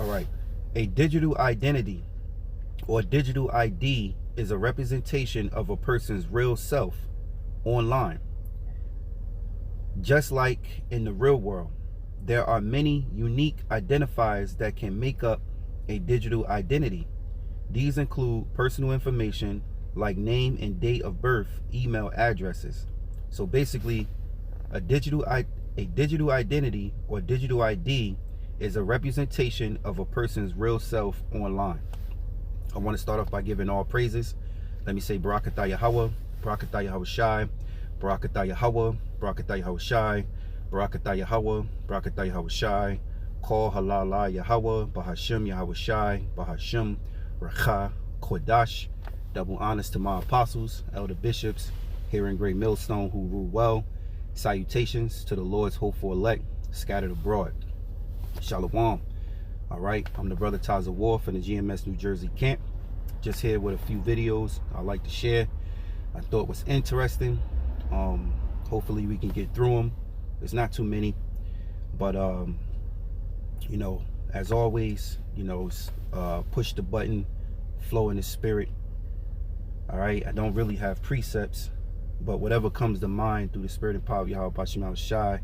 All right. A digital identity or digital ID is a representation of a person's real self online. Just like in the real world, there are many unique identifiers that can make up a digital identity. These include personal information like name and date of birth, email addresses. So basically, a digital identity or digital ID is a representation of a person's real self online. I want to start off by giving all praises. Let me say Barakatah Yahweh, Barakatah Yahweh Shai, Barakatah Yahweh, Barakatah Yahweh Shai, Barakatah Yahweh, Barakatah Yahweh Shai, Kol Halala Yahweh, Bahashim Yahweh Shai, Bahashim Racha Kodash. Double honors to my apostles, elder bishops here in Great Millstone who rule well. Salutations to the Lord's hopeful elect scattered abroad. Shalom. All right, I'm the brother Taza War from the GMS New Jersey camp. Just here with a few videos I like to share. I thought was interesting. Hopefully we can get through them. There's not too many, but you know, as always, you know, push the button, flow in the spirit. All right, I don't really have precepts, but whatever comes to mind through the spirit and power of Yahweh Bashim Shai,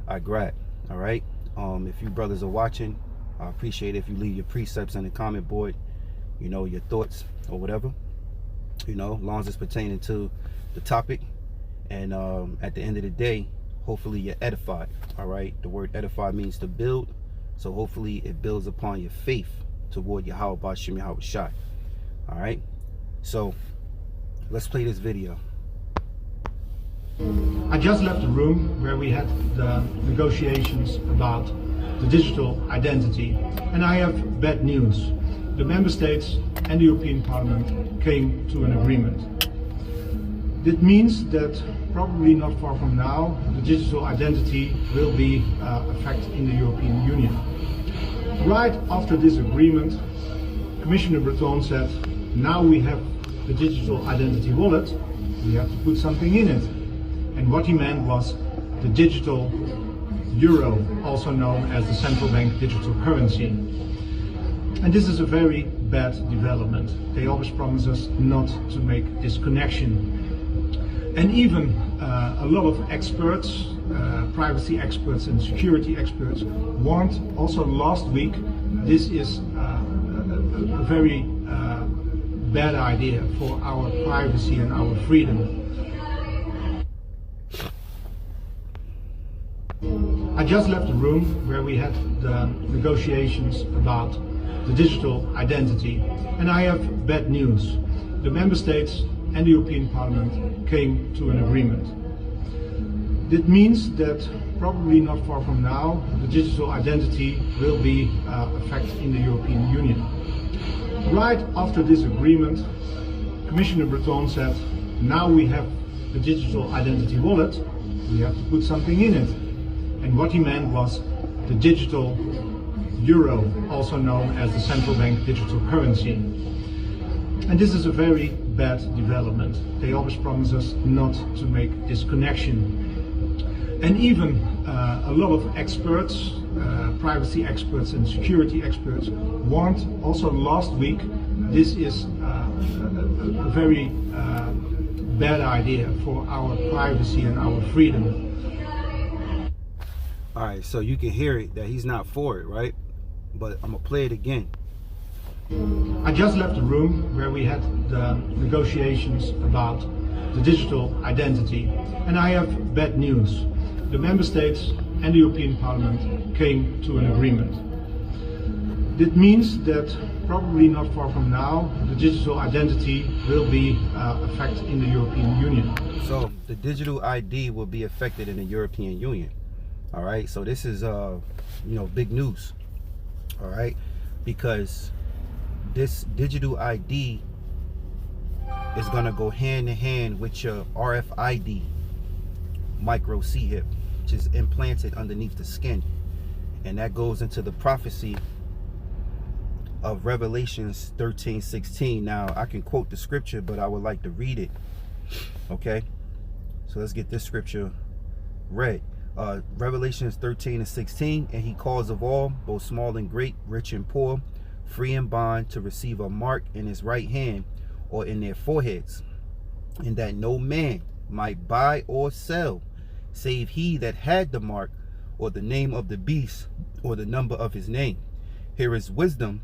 I grab. All right. If you brothers are watching, I appreciate it if you leave your precepts on the comment board, you know, your thoughts or whatever, you know, as long as it's pertaining to the topic. And at the end of the day, hopefully you're edified. All right. The word edify means to build. So hopefully it builds upon your faith toward Yahweh Bashim Yahweh Shai. All right. So let's play this video. I just left the room where we had the negotiations about the digital identity, and I have bad news. The member states and the European Parliament came to an agreement. That means that probably not far from now, the digital identity will be effective in the European Union. Right after this agreement, Commissioner Breton said, now we have the digital identity wallet, we have to put something in it. And what he meant was the digital euro, also known as the central bank digital currency. And this is a very bad development. They always promise us not to make this connection. And even a lot of experts, privacy experts and security experts, warned also last week this is a very bad idea for our privacy and our freedom. I just left the room where we had the negotiations about the digital identity, and I have bad news. The member states and the European Parliament came to an agreement. That means that probably not far from now, the digital identity will be effective in the European Union. Right after this agreement, Commissioner Breton said, now we have the digital identity wallet, we have to put something in it. And what he meant was the digital euro, also known as the central bank digital currency. And this is a very bad development. They always promise us not to make this connection. And even a lot of experts, privacy experts and security experts, warned also last week this is a very bad idea for our privacy and our freedom. All right, so you can hear it that he's not for it, right? But I'm gonna play it again. I just left the room where we had the negotiations about the digital identity, and I have bad news. The member states and the European Parliament came to an agreement. That means that probably not far from now, the digital identity will be effective in the European Union. So the digital ID will be affected in the European Union. All right, so this is you know, big news. All right, because this digital ID is gonna go hand in hand with your RFID micro chip, which is implanted underneath the skin, and that goes into the prophecy of Revelations 13:16. Now I can quote the scripture, but I would like to read it. Okay, so let's get this scripture read. Revelations 13:16, and he calls of all, both small and great, rich and poor, free and bond, to receive a mark in his right hand or in their foreheads, and that no man might buy or sell, save he that had the mark, or the name of the beast, or the number of his name. Here is wisdom.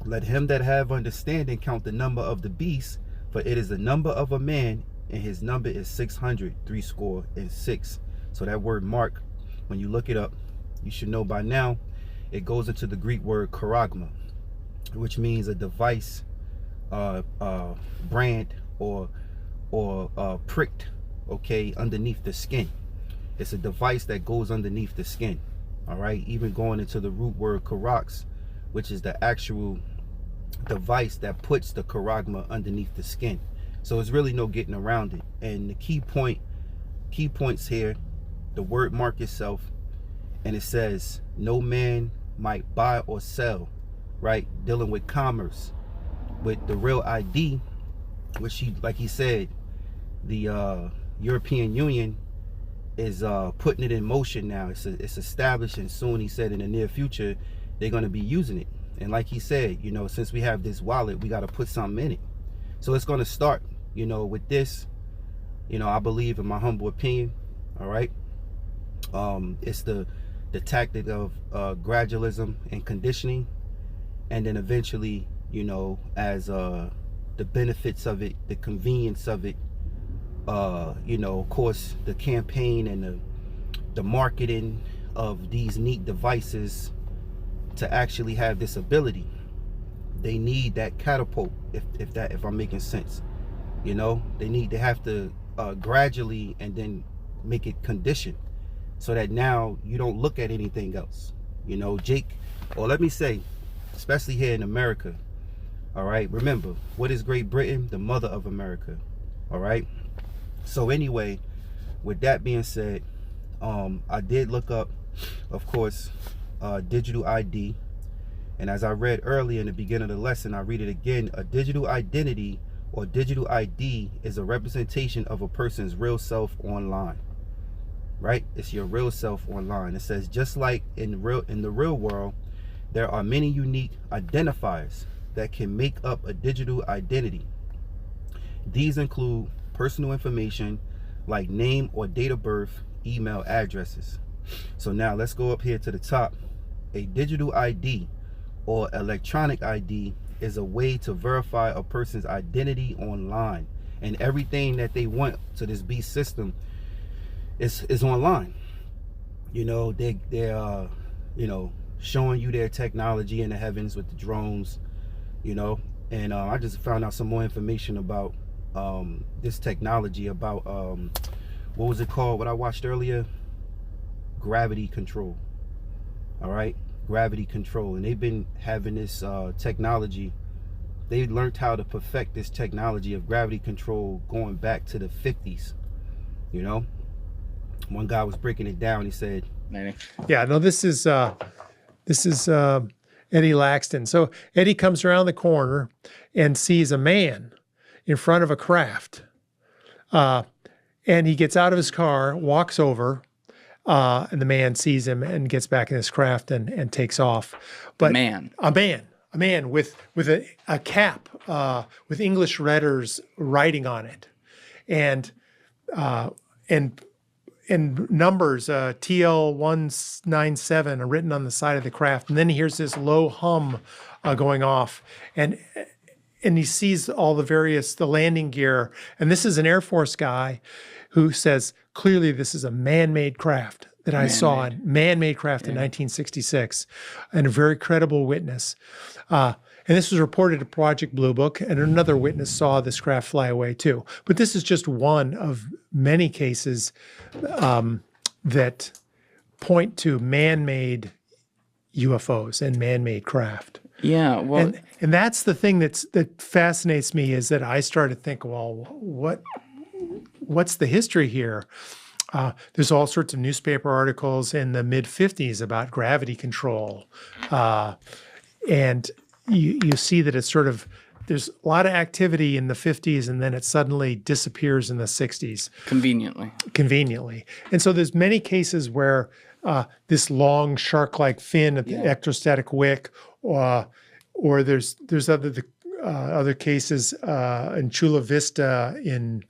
Let him that have understanding count the number of the beast, for it is the number of a man, and his number is 666. So that word mark, when you look it up, you should know by now, it goes into the Greek word charagma, which means a device, brand, or pricked, okay, underneath the skin. It's a device that goes underneath the skin. All right, even going into the root word charax, which is the actual device that puts the charagma underneath the skin. So it's really no getting around it. And the key points here, the word mark itself, and it says no man might buy or sell, right? Dealing with commerce, with the real ID, which he, like he said, the European Union is putting it in motion now. It's established, and soon, he said, in the near future, they're going to be using it. And like he said, you know, since we have this wallet, we got to put something in it. So it's going to start, you know, with this, you know, I believe, in my humble opinion, all right, it's the tactic of gradualism and conditioning, and then eventually, you know, as the benefits of it, the convenience of it, you know, of course, the campaign and the marketing of these neat devices to actually have this ability. They need that catapult, if I'm making sense. You know, they have to gradually, and then make it conditioned, so that now you don't look at anything else. You know, Jake, or let me say, especially here in America, all right, remember, what is Great Britain? The mother of America. All right. So anyway, with that being said, I did look up, of course, digital ID. And as I read earlier in the beginning of the lesson, I read it again. A digital identity, or digital ID, is a representation of a person's real self online. Right? It's your real self online. It says, just like in the real world, there are many unique identifiers that can make up a digital identity. These include personal information like name or date of birth, email addresses. So now let's go up here to the top. A digital ID, or electronic ID, is a way to verify a person's identity online, and everything that they want to this beast system is online. You know, they're you know, showing you their technology in the heavens with the drones, you know. And I just found out some more information about this technology, about what was it called, what I watched earlier? Gravity control. All right, gravity control. And they've been having this technology. They learned how to perfect this technology of gravity control going back to the 50s. You know, one guy was breaking it down. He said, yeah, no, this is Eddie Laxton. So Eddie comes around the corner and sees a man in front of a craft. And he gets out of his car, walks over, and the man sees him and gets back in his craft and takes off. But a man with a cap with English letters writing on it, and numbers TL197 are written on the side of the craft. And then he hears this low hum going off, and he sees all the landing gear. And this is an Air Force guy who says, clearly this is a man-made craft that I saw, man-made craft in 1966, and a very credible witness. And this was reported to Project Blue Book, and another witness saw this craft fly away too. But this is just one of many cases that point to man-made UFOs and man-made craft. Yeah, well, and that's the thing that fascinates me, is that I started to think, well, what's the history here? There's all sorts of newspaper articles in the mid-50s about gravity control, and you see that it's sort of there's a lot of activity in the 50s, and then it suddenly disappears in the 60s. Conveniently. And so there's many cases where this long shark-like fin at the electrostatic wick, or there's other cases in Chula Vista in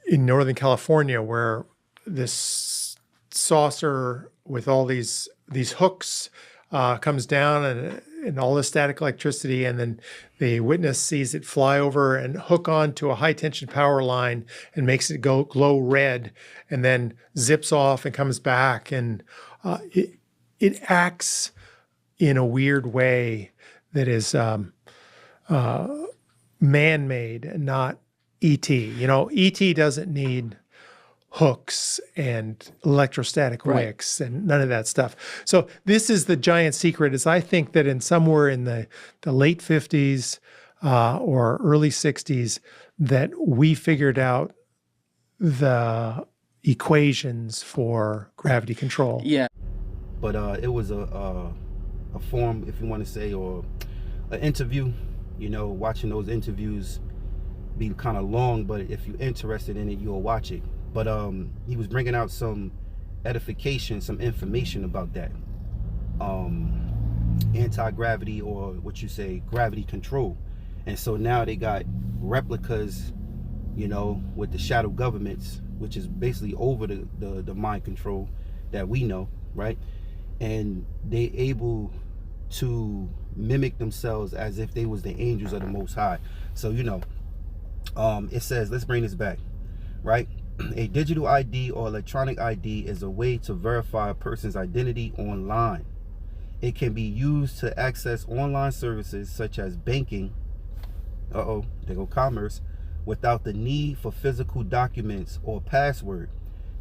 Northern California, where this saucer with all these hooks comes down and all the static electricity, and then the witness sees it fly over and hook onto a high tension power line and makes it glow red, and then zips off and comes back, and it acts in a weird way that is man-made and not E.T. E.T. doesn't need hooks and electrostatic wicks and none of that stuff. So this is the giant secret, is I think that in somewhere in the late 50s or early 60s that we figured out the equations for gravity control. Yeah. But it was a form, if you want to say, or an interview. Watching those interviews be kind of long, but if you're interested in it, you'll watch it. But he was bringing out some edification, some information about that anti-gravity, or what you say, gravity control. And so now they got replicas, with the shadow governments, which is basically over the mind control that we know, right? And they able to mimic themselves as if they was the angels of the Most High. So it says, let's bring this back, right? A digital ID or electronic ID is a way to verify a person's identity online. It can be used to access online services such as banking, there go commerce, without the need for physical documents or password.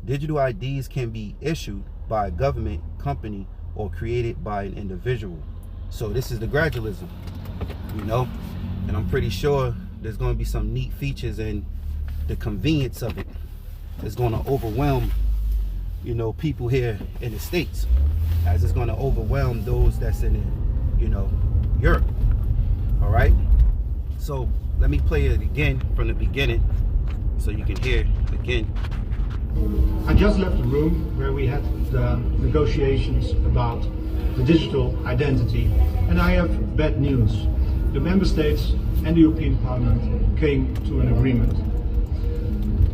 Digital IDs can be issued by a government, company, or created by an individual. So this is the gradualism, and I'm pretty sure there's going to be some neat features, and the convenience of it is going to overwhelm, people here in the States, as it's going to overwhelm those that's in, Europe. All right. So let me play it again from the beginning so you can hear it again. I just left the room where we had the negotiations about the digital identity, and I have bad news. The member states and the European Parliament came to an agreement.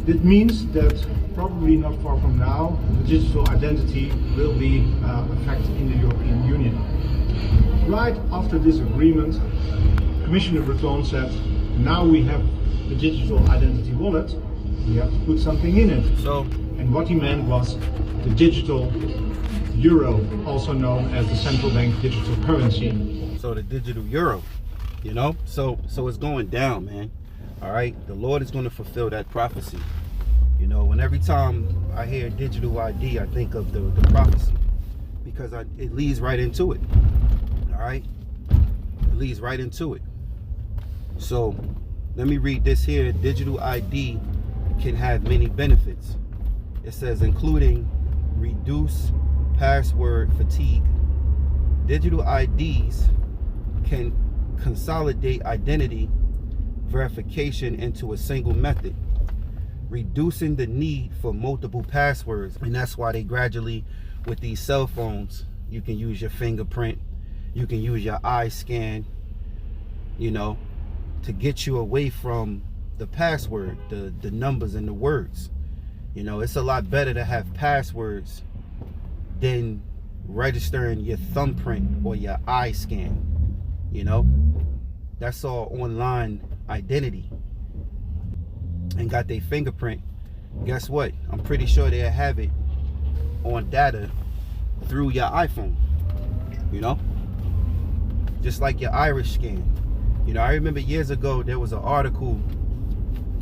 It means that probably not far from now, the digital identity will be effective in the European Union. Right after this agreement, Commissioner Breton said, now we have the digital identity wallet, we have to put something in it. And what he meant was the digital euro, also known as the central bank digital currency. So the digital euro, so it's going down, man. All right, the Lord is going to fulfill that prophecy. When every time I hear digital ID, I think of the prophecy, because it leads right into it. All right, it leads right into it. So let me read this here. Digital ID can have many benefits. It says, including reduce password fatigue. Digital IDs can consolidate identity verification into a single method, reducing the need for multiple passwords. And that's why they gradually, with these cell phones, you can use your fingerprint, you can use your eye scan, to get you away from the password, the numbers and the words. It's a lot better to have passwords than registering your thumbprint or your eye scan. That's all online identity, and got their fingerprint. Guess what? I'm pretty sure they'll have it on data through your iPhone, just like your iris scan. I remember years ago there was an article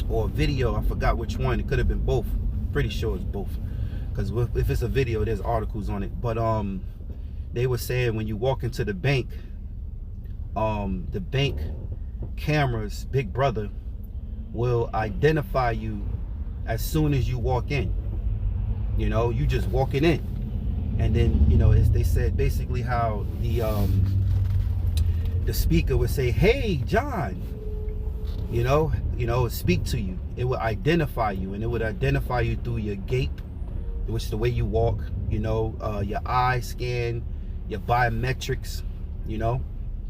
or a video, I forgot which one, it could have been both, pretty sure it's both, because if it's a video there's articles on it. But they were saying when you walk into the bank cameras, Big Brother, will identify you as soon as you walk in. You just walking in, and then they said basically how the speaker would say, "Hey, John," speak to you. It would identify you, and it would identify you through your gait, which is the way you walk, your eye scan, your biometrics,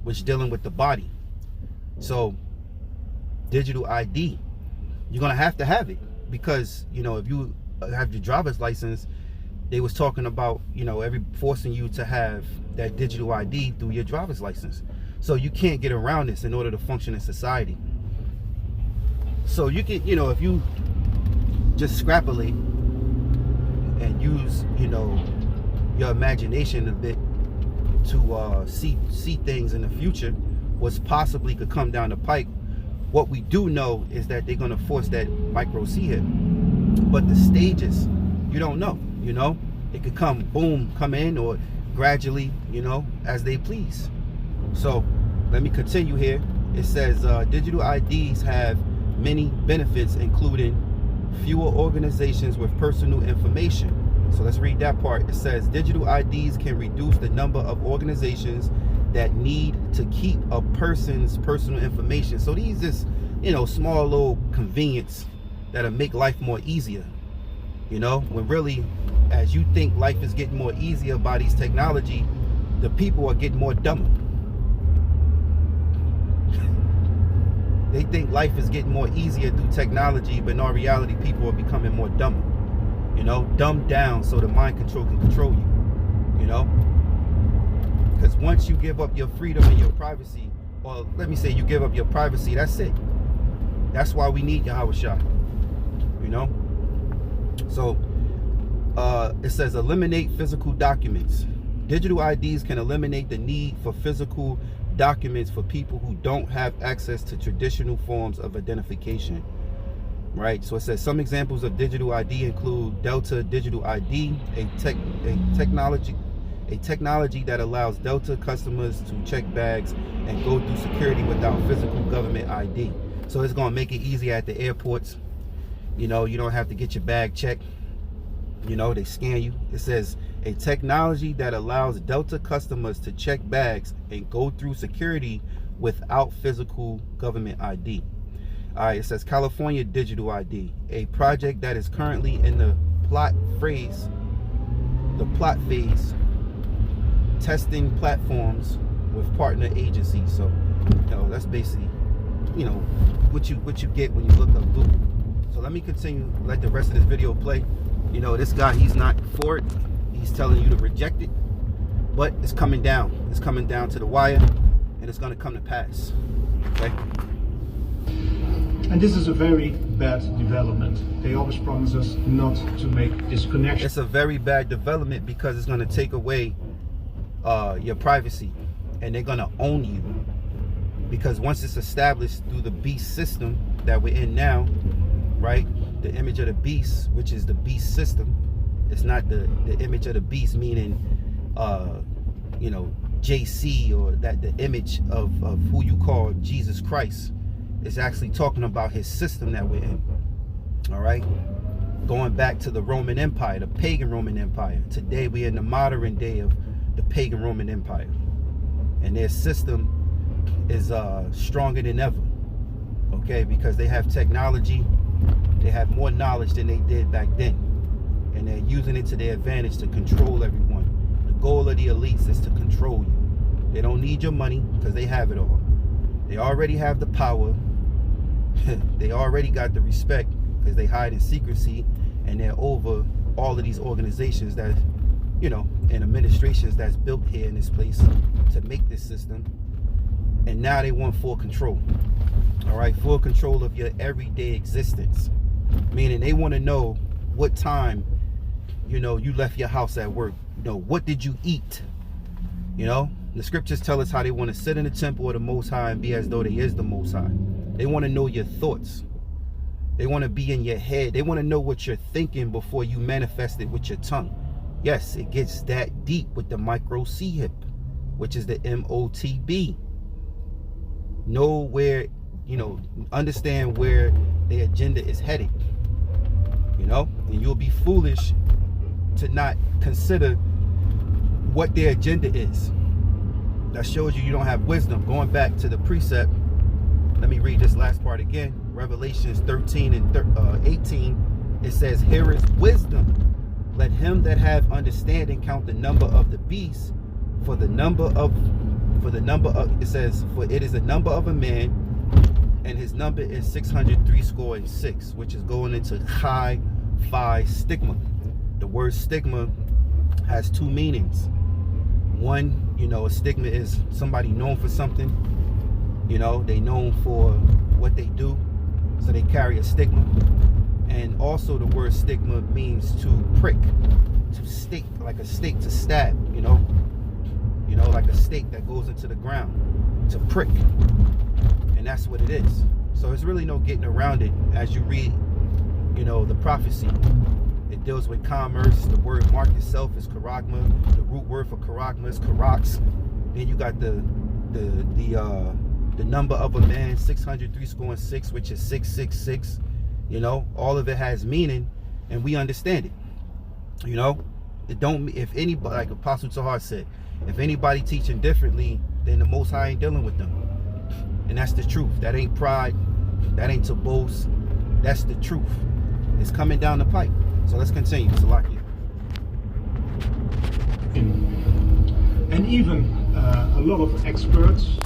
which dealing with the body. So digital ID, you're gonna have to have it, because if you have your driver's license, they was talking about forcing you to have that digital ID through your driver's license. So you can't get around this in order to function in society. So you can, if you just extrapolate and use your imagination a bit to see things in the future, what's possibly could come down the pike. What we do know is that they're going to force that micro C hip, but the stages you don't know. It could come in, or gradually, as they please. So let me continue here. It says digital IDs have many benefits, including fewer organizations with personal information. So let's read that part. It says digital IDs can reduce the number of organizations that need to keep a person's personal information. So these just, small little convenience that'll make life more easier. When really, as you think life is getting more easier by these technology, the people are getting more dumber. They think life is getting more easier through technology, but in all reality, people are becoming more dumber. Dumbed down so the mind control can control you. Because once you give up your freedom and your privacy, or let me say you give up your privacy, that's it. That's why we need Yahweh Shah. So it says eliminate physical documents. Digital IDs can eliminate the need for physical documents for people who don't have access to traditional forms of identification. Right, so it says some examples of digital ID include Delta Digital ID, a technology that allows Delta customers to check bags and go through security without physical government ID. So it's going to make it easier at the airports. You don't have to get your bag checked. They scan you. It says a technology that allows Delta customers to check bags and go through security without physical government ID. All right, it says California Digital ID, a project that is currently in the plot phase, testing platforms with partner agencies. So, that's basically, what you get when you look up Google. So let me continue, let the rest of this video play. This guy, he's not for it. He's telling you to reject it, but it's coming down. It's coming down to the wire, and it's going to come to pass. Okay. And this is a very bad development. They always promise us not to make this connection. It's a very bad development because it's going to take away your privacy, and they're going to own you. Because once it's established through the beast system that we're in now, right? The image of the beast, which is the beast system. It's not the image of the beast, meaning, JC, or that the image of who you call Jesus Christ. It's actually talking about his system that we're in. All right, going back to the Roman Empire, the pagan Roman Empire. Today we're in the modern day of the pagan Roman Empire, and their system is stronger than ever. Okay, because they have technology, they have more knowledge than they did back then, and they're using it to their advantage to control everyone. The goal of the elites is to control you. They don't need your money because they have it all. They already have the power. They already got the respect because they hide in secrecy, and they're over all of these organizations that, and administrations that's built here in this place to make this system. And now they want full control. All right, full control of your everyday existence. Meaning they want to know what time, you left your house at work. What did you eat? The scriptures tell us how they want to sit in the temple of the Most High and be as though they is the Most High. They want to know your thoughts. They want to be in your head. They want to know what you're thinking before you manifest it with your tongue. Yes, it gets that deep with the micro C hip, which is the MOTB. Know where, understand where the agenda is headed. And you'll be foolish to not consider what their agenda is. that shows you don't have wisdom. Going back to the precept, let me read this last part again. Revelations 13 and 18, it says, here is wisdom. Let him that have understanding count the number of the beast, for the number of, it says, for it is the number of a man, and his number is 666, which is going into high phi stigma. The word stigma has two meanings. One, you know, a stigma is somebody known for something. You know, they known for what they do, so they carry a stigma. And also the word stigma means to prick, to stake, like a stake, to stab, you know, like a stake that goes into the ground, to prick. And that's what it is. So there's really no getting around it as you read, you know, the prophecy. It deals with commerce. The word mark itself is karagma. The root word for karagma is karax. Then you got the number of a man, 666, which is 666. You know, all of it has meaning, and we understand it. You know, it don't. If anybody, like Apostle Tahar said, if anybody teaching differently, then the Most High ain't dealing with them, and that's the truth. That ain't pride. That ain't to boast. That's the truth. It's coming down the pipe. So let's continue. Salaki. And even a lot of experts,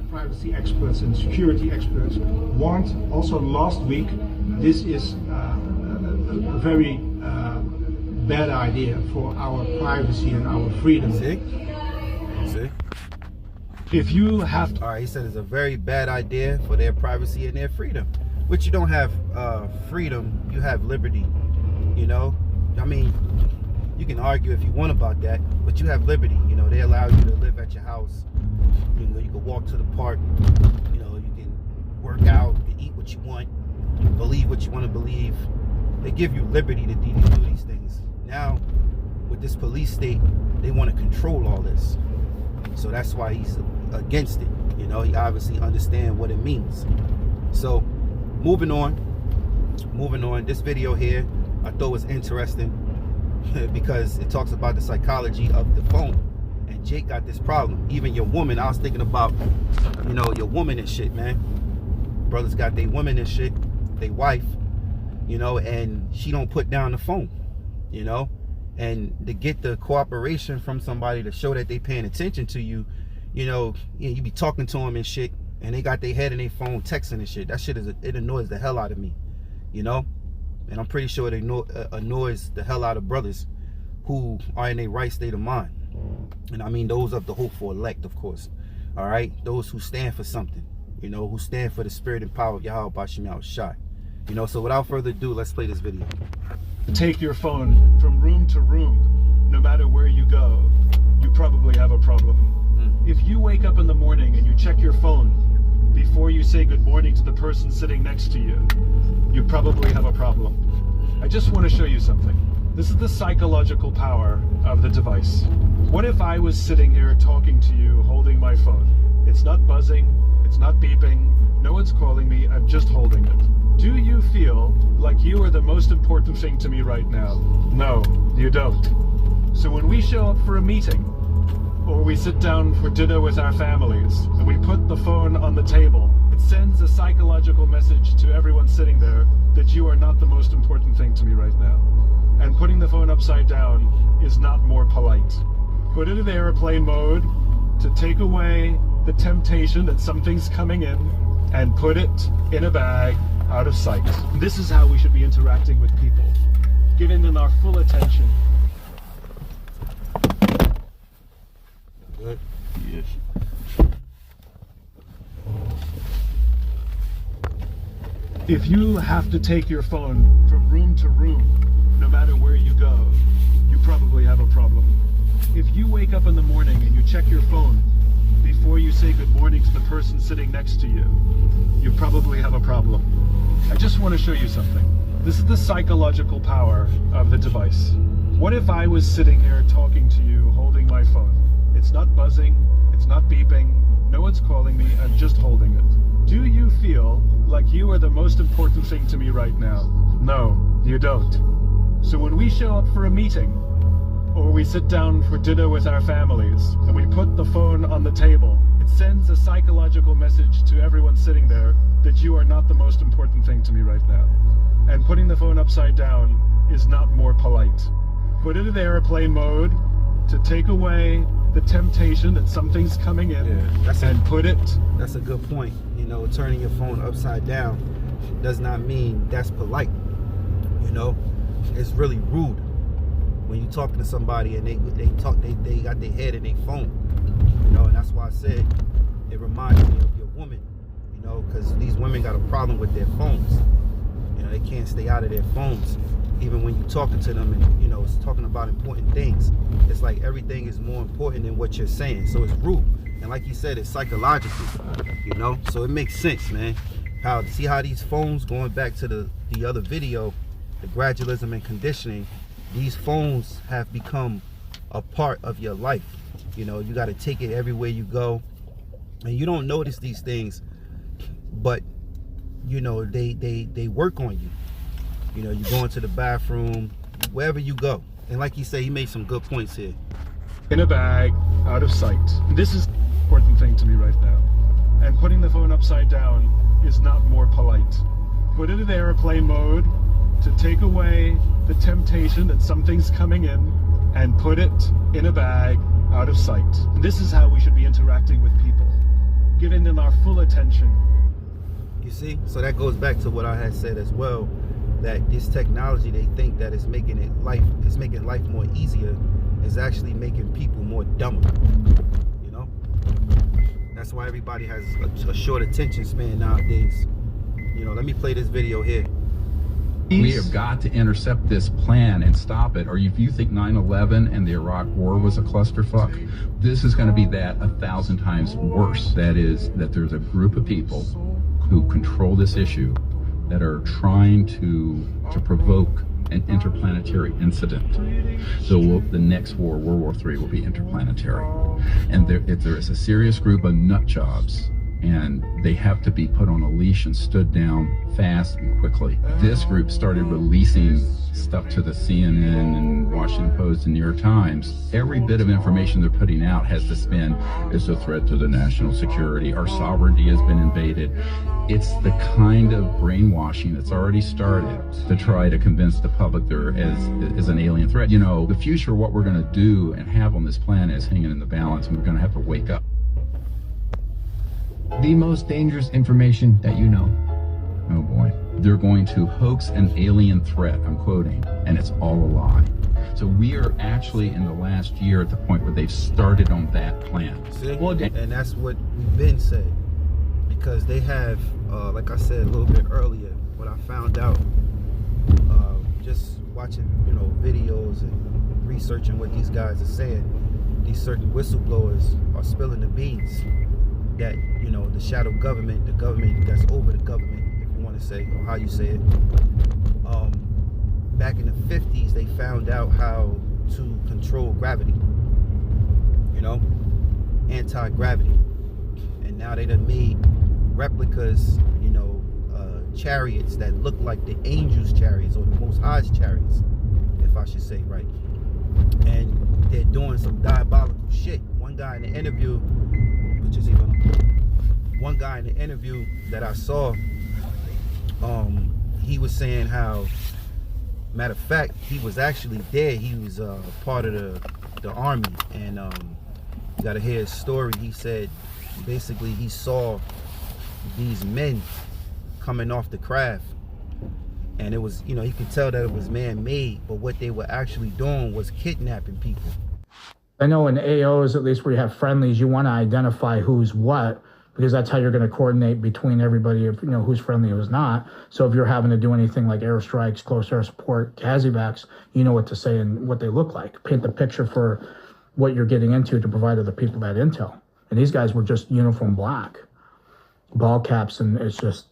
privacy experts and security experts, warned also last week this is a very bad idea for our privacy and our freedom. See? If you have to... All right, he said it's a very bad idea for their privacy and their freedom. Which you don't have freedom, you have liberty. You know, I mean, you can argue if you want about that, but you have liberty. You know, they allow you to live at your house. You know, you can walk to the park. You know, you can work out, you can eat what you want, you can believe what you want to believe. They give you liberty to do these things. Now, with this police state, they want to control all this. So that's why he's against it. You know, he obviously understands what it means. So, moving on. This video here, I thought was interesting because it talks about the psychology of the phone. And Jake got this problem. Even your woman, I was thinking about, you know, your woman and shit, man. Brothers got their woman and shit, their wife, you know, and she don't put down the phone, you know. And to get the cooperation from somebody to show that they paying attention to you, you know, you be talking to them and shit, and they got their head in their phone texting and shit. That shit it annoys the hell out of me, you know. And I'm pretty sure it annoys the hell out of brothers who are in their right state of mind. And I mean those of the hopeful elect, of course. All right, those who stand for something, you know, who stand for the spirit and power of Yahweh Bashim Yahushai. You know, so without further ado, let's play this video. Take your phone from room to room, no matter where you go, you probably have a problem. If you wake up in the morning and you check your phone before you say good morning to the person sitting next to you, you probably have a problem. I just want to show you something. This is the psychological power of the device. What if I was sitting here talking to you, holding my phone? It's not buzzing, it's not beeping, no one's calling me, I'm just holding it. Do you feel like you are the most important thing to me right now? No, you don't. So when we show up for a meeting, or we sit down for dinner with our families, and we put the phone on the table, it sends a psychological message to everyone sitting there that you are not the most important thing to me right now. And putting the phone upside down is not more polite. Put it in airplane mode to take away the temptation that something's coming in, and put it in a bag out of sight. This is how we should be interacting with people, giving them our full attention. Good. Yes. If you have to take your phone from room to room, no matter where you go, you probably have a problem. If you wake up in the morning and you check your phone before you say good morning to the person sitting next to you, you probably have a problem. I just want to show you something. This is the psychological power of the device. What if I was sitting here talking to you, holding my phone? It's not buzzing, it's not beeping, no one's calling me, I'm just holding it. Do you feel like you are the most important thing to me right now? No, you don't. So when we show up for a meeting, or we sit down for dinner with our families and we put the phone on the table, it sends a psychological message to everyone sitting there that you are not the most important thing to me right now. And putting the phone upside down is not more polite. Put it in airplane mode to take away the temptation that something's coming in, and put it. That's a good point. You know, turning your phone upside down does not mean that's polite. You know, it's really rude when you're talking to somebody and they got their head in their phone. You know, and that's why I said it reminds me of your woman. You know, because these women got a problem with their phones. You know, they can't stay out of their phones. Even when you're talking to them and, you know, it's talking about important things, it's like everything is more important than what you're saying. So it's rude. And like you said, it's psychological, you know? So it makes sense, man. See how these phones, going back to the other video, the gradualism and conditioning, these phones have become a part of your life. You know, you got to take it everywhere you go. And you don't notice these things, but, you know, they work on you. You know, you go into the bathroom, wherever you go. And like you say, he made some good points here. In a bag, out of sight. This is the important thing to me right now. And putting the phone upside down is not more polite. Put it in airplane mode to take away the temptation that something's coming in, and put it in a bag, out of sight. This is how we should be interacting with people, giving them our full attention. You see? So that goes back to what I had said as well, that this technology, they think that it's making life more easier, is actually making people more dumber. You know, that's why everybody has a short attention span nowadays. You know, let me play this video here. We have got to intercept this plan and stop it, or if you think 9/11 and the Iraq War was a clusterfuck, this is going to be that 1,000 times worse. That is, that there's a group of people who control this issue that are trying to provoke an interplanetary incident. So the next war, World War III, will be interplanetary. And there is a serious group of nut jobs, and they have to be put on a leash and stood down fast and quickly. This group started releasing stuff to the CNN and Washington Post and New York Times. Every bit of information they're putting out has the spin, it's a threat to the national security, our sovereignty has been invaded. It's the kind of brainwashing that's already started to try to convince the public there is an alien threat. You know, the future, what we're going to do and have on this planet is hanging in the balance, and we're going to have to wake up. The most dangerous information that you know. Oh boy. They're going to hoax an alien threat, I'm quoting, and it's all a lie. So we are actually in the last year at the point where they've started on that plan. See? And that's what we've been saying. Because they have, like I said a little bit earlier, what I found out, just watching, you know, videos and researching what these guys are saying, these certain whistleblowers are spilling the beans that, you know, the shadow government, the government that's over the government, if you want to say, or how you say it, back in the 50s, they found out how to control gravity, you know, anti-gravity. And now they done made replicas, you know, chariots that look like the angels' chariots or the Most High's chariots, if I should say right. And they're doing some diabolical shit. One guy in the interview that I saw, he was saying how, matter of fact, he was actually there. He was part of the army, and you gotta hear his story. He said basically he saw these men coming off the craft, and it was, you know, you could tell that it was man-made, but what they were actually doing was kidnapping people. I know in AOs, at least where you have friendlies, you want to identify who's what, because that's how you're going to coordinate between everybody, if you know who's friendly, who's not. So if you're having to do anything like airstrikes, close air support, CASEVACs, you know what to say and what they look like. Paint the picture for what you're getting into to provide other people that intel. And these guys were just uniform black, ball caps, and it's just,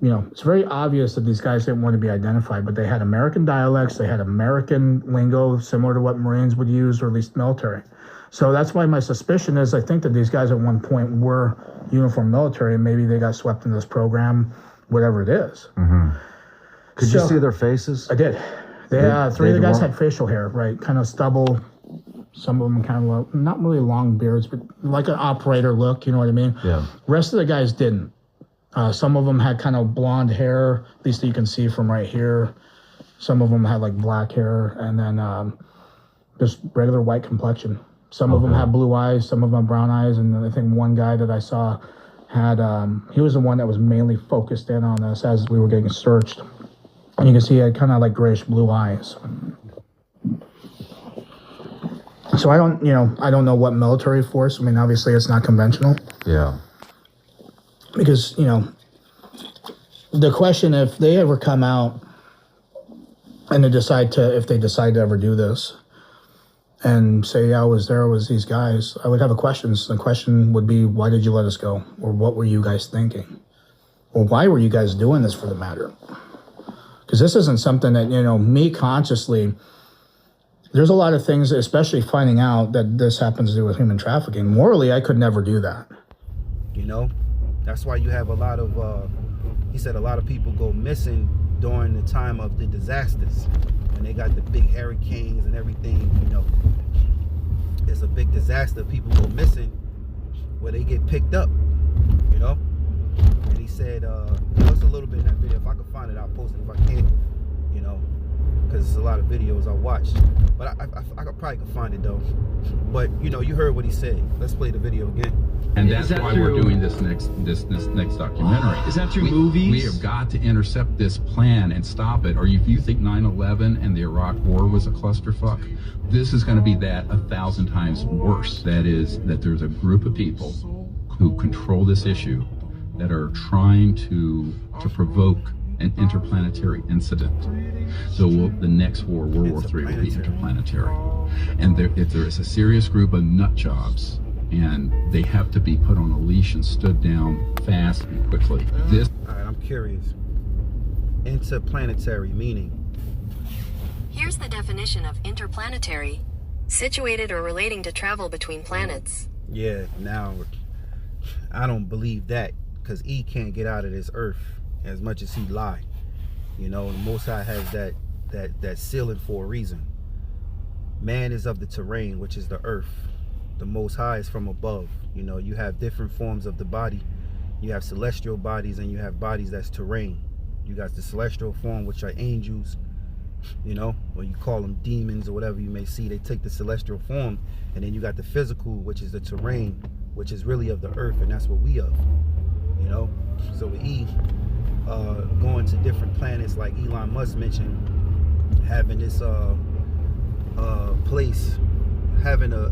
you know, it's very obvious that these guys didn't want to be identified, but they had American dialects, they had American lingo, similar to what Marines would use, or at least military. So that's why my suspicion is, I think that these guys at one point were uniform military, and maybe they got swept into this program, whatever it is. Mm-hmm. Could you see their faces? I did. Three of the guys had facial hair, right? Kind of stubble. Some of them kind of not really long beards, but like an operator look, you know what I mean? Yeah. Rest of the guys didn't. Some of them had kind of blonde hair, at least you can see from right here. Some of them had like black hair, and then just regular white complexion. Some of them had blue eyes, some of them brown eyes, and I think one guy that I saw had, he was the one that was mainly focused in on us as we were getting searched. And you can see he had kind of like grayish blue eyes. So I don't know what military force. I mean, obviously it's not conventional. Yeah. Because, the question, if they ever come out and they decide to ever do this and say, yeah, I was there with these guys, I would have a question. The question would be, why did you let us go? Or what were you guys thinking? Or why were you guys doing this, for the matter? Because this isn't something that, me consciously, there's a lot of things, especially finding out that this happens to do with human trafficking. Morally, I could never do that. That's why you have a lot of, he said a lot of people go missing during the time of the disasters. When they got the big hurricanes and everything, it's a big disaster. People go missing where they get picked up, And he said, it's a little bit in that video. If I can find it, I'll post it. If I can't, because it's a lot of videos I watched. But I probably can find it though. But you heard what he said. Let's play the video again. And that's why we're doing this next documentary. Is that through movies? We have got to intercept this plan and stop it. Or if you think 9/11 and the Iraq War was a clusterfuck, this is going to be that 1,000 times worse. That is, that there's a group of people who control this issue that are trying to provoke an interplanetary incident. So the next war, World War III, will be interplanetary. And if there is a serious group of nut jobs, and they have to be put on a leash and stood down fast and quickly. All right, I'm curious. Interplanetary meaning? Here's the definition of interplanetary: situated or relating to travel between planets. Yeah, now I don't believe that, because E can't get out of this earth as much as he lie. The Most High has that ceiling for a reason. Man is of the terrain, which is the earth. The Most High is from above. You have different forms of the body. You have celestial bodies and you have bodies that's terrain. You got the celestial form, which are angels, or you call them demons or whatever you may see. They take the celestial form. And then you got the physical, which is the terrain, which is really of the earth, and that's what we of. So with E going to different planets, like Elon Musk mentioned, having this place, having a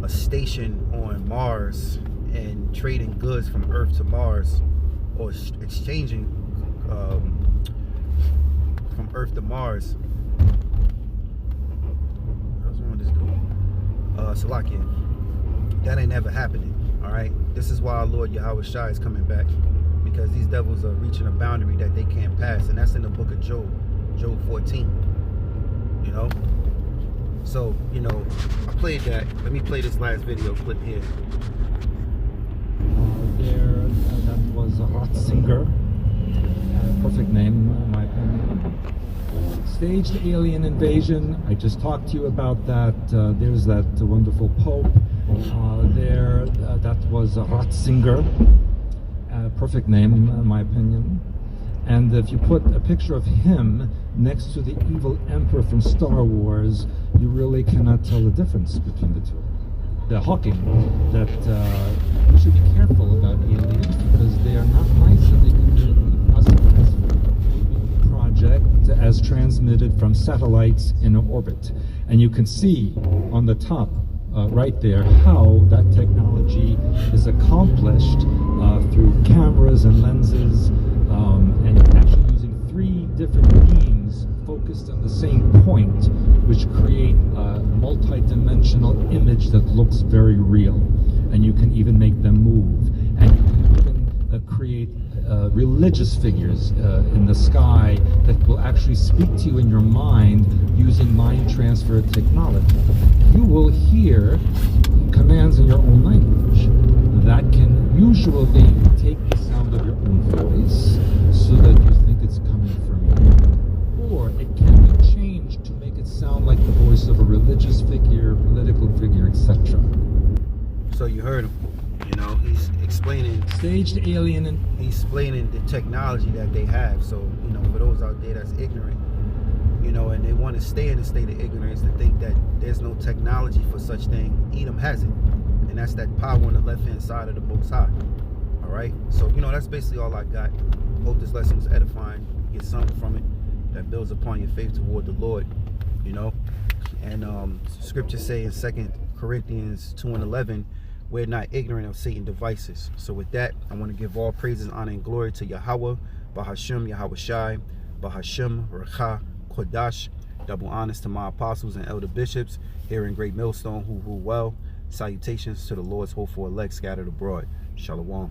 station on Mars and trading goods from Earth to Mars, or exchanging from Earth to Mars. What's wrong with this dude? Salakia. That ain't never happening. All right. This is why our Lord Yahweh Shai is coming back, because these devils are reaching a boundary that they can't pass, and that's in the book of Job, Job 14. So, I played that. Let me play this last video clip here. That was Ratzinger. Perfect name, in my opinion. Staged alien invasion. I just talked to you about that. There's that wonderful Pope that was Ratzinger. Perfect name, in my opinion. And if you put a picture of him next to the evil emperor from Star Wars, you really cannot tell the difference between the two. The Hawking, that we should be careful about aliens, because they are not nice, and they can be us project as transmitted from satellites in orbit. And you can see on the top right there how that technology is accomplished through cameras and lenses, and actually using 3 different beams focused on the same point, which create a multi-dimensional image that looks very real. And you can even make them move. And you can even create religious figures in the sky that will actually speak to you in your mind using mind transfer technology. You will hear commands in your own language that can usually take the sound of your own voice so that you think it's coming from etc. So you heard him. You know, he's explaining Staged alien and he's explaining the technology that they have. So, you know, for those out there that's ignorant, you know, and they want to stay in a state of ignorance to think that there's no technology for such thing, Edom has it. And that's that power on the left-hand side of the Most High. All right? So, you know, that's basically all I got. Hope this lesson was edifying. You get something from it that builds upon your faith toward the Lord, you know. And scriptures say in 2 Corinthians 2:11, we're not ignorant of Satan's devices. So with that, I want to give all praises, honor, and glory to Yahweh, Bahashem, Yahweh Shai, Bahashem, Rakha, Kodash. Double honors to my apostles and elder bishops here in Great Millstone who rule well. Salutations to the Lord's hopeful elect scattered abroad. Shalom.